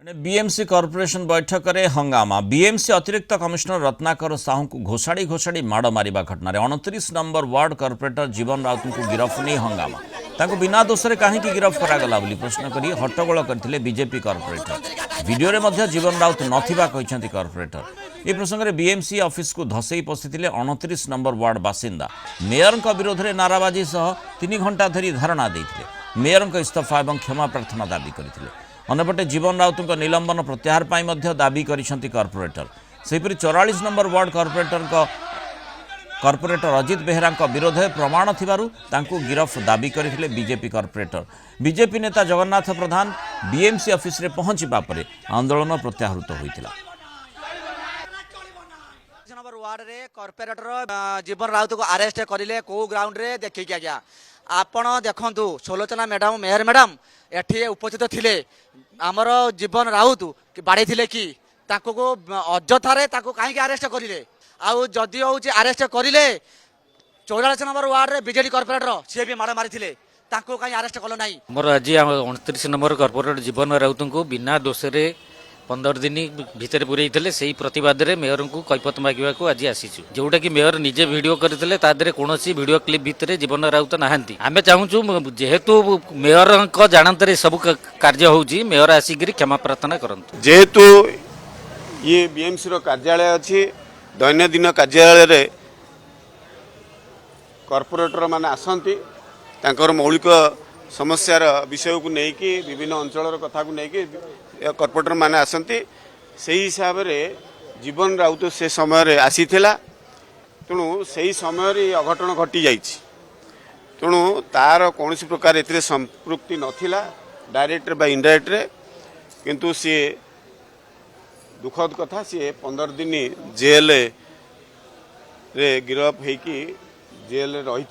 BMC corporation बैठक में हंगामा बीएमसी अतिरिक्त कमिशनर रत्नाकर साहू को घोषाड़ी घोषाड़ी माड़ मारिबा घटना 29 नंबर वार्ड कॉर्पोरेटर जीवन राउत को गिरफ नहीं हंगामा तांको बिना दोष कहीं गिरफ करागला प्रश्न कर हट्टगोल करते बीजेपी कॉर्पोरेटर वीडियो में जीवन राउत नथिबा कहते कॉर्पोरेटर ए प्रसंग में बीएमसी ऑफिस को धसई पशिले 29 नंबर वार्ड बासिंदा मेयर विरोध में नाराबाजी सह 3 घंटा धरी धारणा देते मेयर इस्तीफा और क्षमा प्रार्थना दाबी करते अन्यपटे जीवन राउत निलंबन प्रत्याहार पर दाबी करिसेंति कॉर्पोरेटर सेहीपरि 44 number ward corporator Ajit Behera विरोध में प्रमाण थिबारु तांकु गिरफ दाबी करथिले बीजेपी कॉर्पोरेटर बीजेपी नेता जगन्नाथ प्रधान बीएमसी ऑफिस रे पहुंचीबा परे आंदोलन प्रत्याहृत होइतिला। वार्ड रे कॉर्पोरेटर जीवन राउत को अरेस्ट करिले को ग्राउंड रे देखि के गया आपण देखंतु सोलोचना मैडम मेयर मैडम एठी उपस्थित थिले आमर जीवन राउत बाड़ी थिले कि ताको को अଯଥାରେ ताको काहे अरेस्ट करिले आउ जदि होउची अरेस्ट करिले 44 नंबर वार्ड रे बीजेडी कॉर्पोरेटर से भी मार मारी थिले ताको काहे अरेस्ट कलो नाही। मोर आज 29 नंबर कॉर्पोरेटर जीवन राउत को बिना दोष रे 15 दिन भितर पूरे से प्रतिवाद में मेयर को कैफत मांगा आज आसीचु जोटा कि मेयर निजे वीडियो करते कौन वीडियो क्लिप भितर जीवन राउत नहांती आमे चाहूँ जेहेतु मेयर जानतर सब कार्य होउची मेयर आसिक क्षमा प्रार्थना करंतु जेहेतु ये बीएमसी रो कार्यालय अच्छी दैनंदिन कार्यालय कॉर्पोरेटर माने आसंती तांकर मौलिक समस्यार विषय को लेकिन विभिन्न अंचल कथा को लेकिन कॉर्पोरेटर माने आसंती से हिसाब रे जीवन राउत से समय आसी तेणु से समय अघटन घटी जाइछि तेणु तार कौन प्रकार ए संपृक्ति नथिला डायरेक्ट बा इनडायरेक्ट रे किंतु सी दुखद कथा सी 15 दिन जेल रे गिरफ होइकी जेल रही